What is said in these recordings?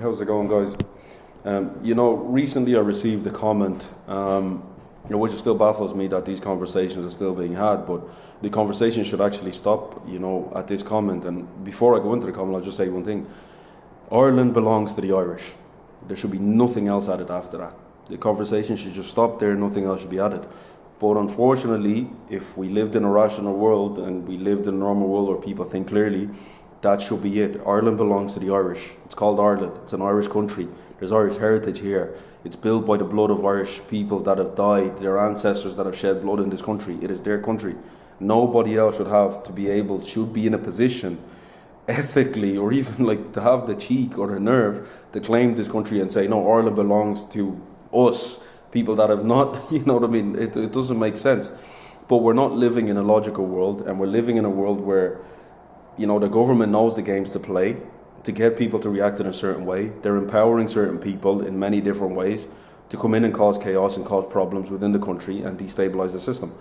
How's it going, guys? Recently I received a comment, which still baffles me that these conversations are still being had, but the conversation should actually stop, at this comment. And before I go into the comment, I'll just say one thing. Ireland belongs to the Irish. There should be nothing else added after that. The conversation should just stop there, nothing else should be added. But unfortunately, if we lived in a rational world and we lived in a normal world where people think clearly, that should be it. Ireland belongs to the Irish. It's called Ireland. It's an Irish country. There's Irish heritage here. It's built by the blood of Irish people that have died, their ancestors that have shed blood in this country. It is their country. Nobody else should be in a position ethically, or even like to have the cheek or the nerve to claim this country and say, no, Ireland belongs to us, people that have not, you know what I mean? It doesn't make sense. But we're not living in a logical world, and we're living in a world where the government knows the games to play to get people to react in a certain way. They're empowering certain people in many different ways to come in and cause chaos and cause problems within the country and destabilize the system.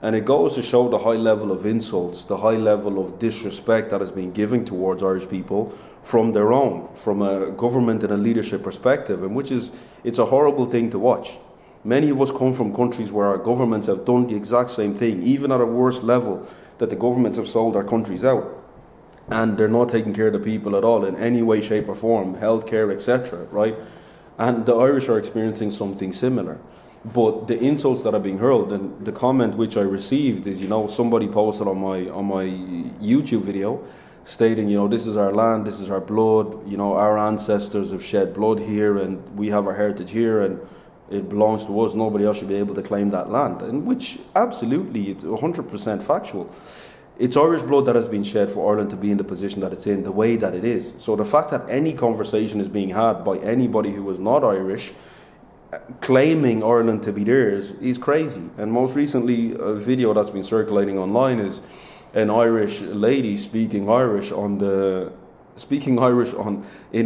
And it goes to show the high level of insults, the high level of disrespect that is being given towards Irish people from a government and a leadership perspective, and it's a horrible thing to watch. Many of us come from countries where our governments have done the exact same thing, even at a worse level, that the governments have sold our countries out. And they're not taking care of the people at all in any way, shape or form, healthcare, etc., right? And the Irish are experiencing something similar. But the insults that are being hurled, and the comment which I received is, somebody posted on my YouTube video stating, this is our land, this is our blood, our ancestors have shed blood here and we have our heritage here and it belongs to us, nobody else should be able to claim that land. And which absolutely, it's 100% factual. It's Irish blood that has been shed for Ireland to be in the position that it's in, the way that it is. So the fact that any conversation is being had by anybody who is not Irish, claiming Ireland to be theirs, is crazy. And most recently, a video that's been circulating online is an Irish lady speaking Irish in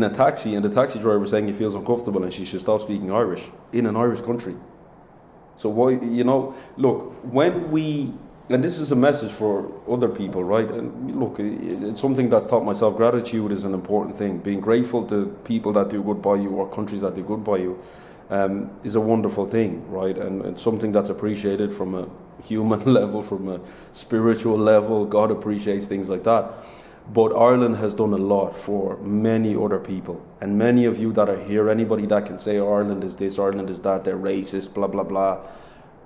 a taxi, and the taxi driver saying he feels uncomfortable and she should stop speaking Irish in an Irish country. So why, look, and this is a message for other people, right? And look, it's something that's taught myself. Gratitude is an important thing. Being grateful to people that do good by you or countries that do good by you is a wonderful thing, right? And something that's appreciated from a human level, from a spiritual level. God appreciates things like that. But Ireland has done a lot for many other people. And many of you that are here, anybody that can say Ireland is this, Ireland is that, they're racist, blah, blah, blah.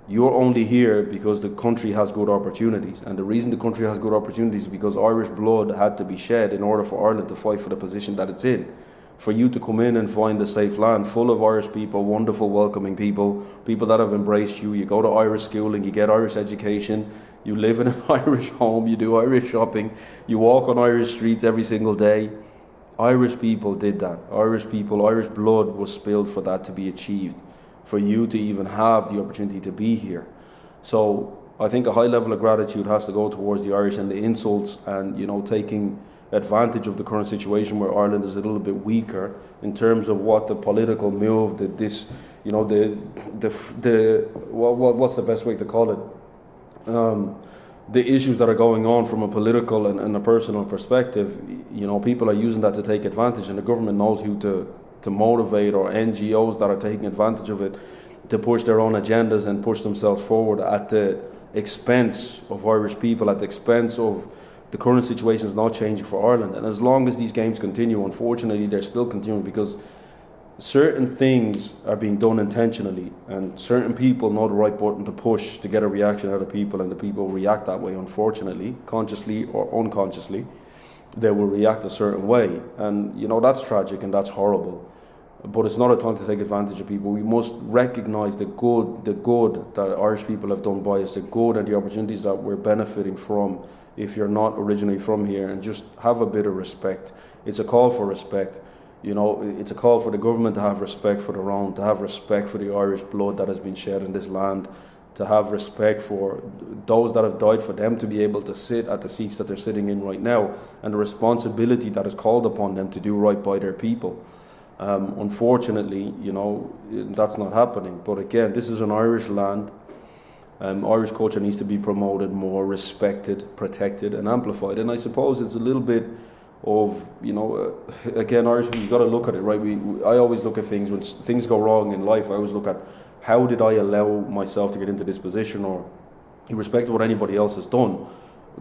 You're only here because the country has good opportunities. And the reason the country has good opportunities is because Irish blood had to be shed in order for Ireland to fight for the position that it's in. For you to come in and find a safe land full of Irish people, wonderful, welcoming people that have embraced you. You go to Irish schooling, you get Irish education, you live in an Irish home, you do Irish shopping, you walk on Irish streets every single day. Irish people did that. Irish blood was spilled for that to be achieved, for you to even have the opportunity to be here. So I think a high level of gratitude has to go towards the Irish, and the insults and, taking advantage of the current situation where Ireland is a little bit weaker in terms of what the political move, what's the best way to call it? The issues that are going on from a political and a personal perspective, people are using that to take advantage, and the government knows who to motivate, or NGOs that are taking advantage of it to push their own agendas and push themselves forward at the expense of Irish people, at the expense of the current situation is not changing for Ireland. And as long as these games continue, unfortunately, they're still continuing because certain things are being done intentionally, and certain people know the right button to push to get a reaction out of people, and the people react that way, unfortunately, consciously or unconsciously. They will react a certain way, and that's tragic and that's horrible. But it's not a time to take advantage of people. We must recognise the good that Irish people have done by us, the good and the opportunities that we're benefiting from if you're not originally from here, and just have a bit of respect. It's a call for respect. It's a call for the government to have respect for their own, to have respect for the Irish blood that has been shed in this land, to have respect for those that have died, for them to be able to sit at the seats that they're sitting in right now, and the responsibility that is called upon them to do right by their people. Unfortunately, that's not happening. But again, this is an Irish land. Irish culture needs to be promoted more, respected, protected and amplified. And I suppose it's a little bit of, again, Irish people, you got to look at it, right? I always look at things when things go wrong in life. I always look at how did I allow myself to get into this position, or irrespective of what anybody else has done,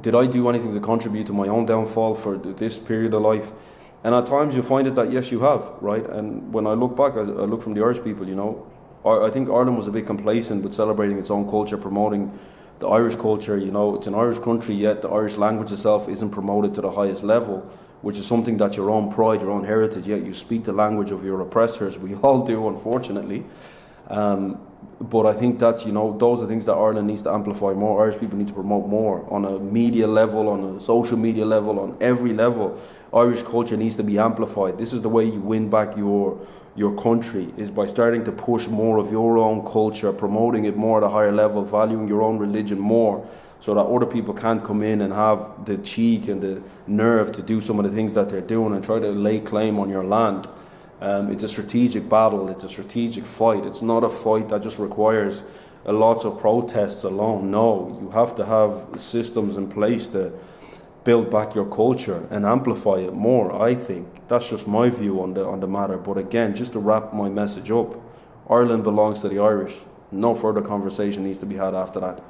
did I do anything to contribute to my own downfall for this period of life? And at times you find it that yes, you have, right? And when I look back, I look from the Irish people, I think Ireland was a bit complacent with celebrating its own culture, promoting the Irish culture. It's an Irish country, yet the Irish language itself isn't promoted to the highest level, which is something that your own pride, your own heritage, yet you speak the language of your oppressors. We all do, unfortunately. But I think that, those are things that Ireland needs to amplify more. Irish people need to promote more on a media level, on a social media level, on every level. Irish culture needs to be amplified. This is the way you win back your country, is by starting to push more of your own culture, promoting it more at a higher level, valuing your own religion more, so that other people can't come in and have the cheek and the nerve to do some of the things that they're doing and try to lay claim on your land. It's a strategic battle, it's a strategic fight. It's not a fight that just requires lots of protests alone. No, you have to have systems in place to build back your culture and amplify it more, I think. That's just my view on the matter. But again, just to wrap my message up, Ireland belongs to the Irish. No further conversation needs to be had after that.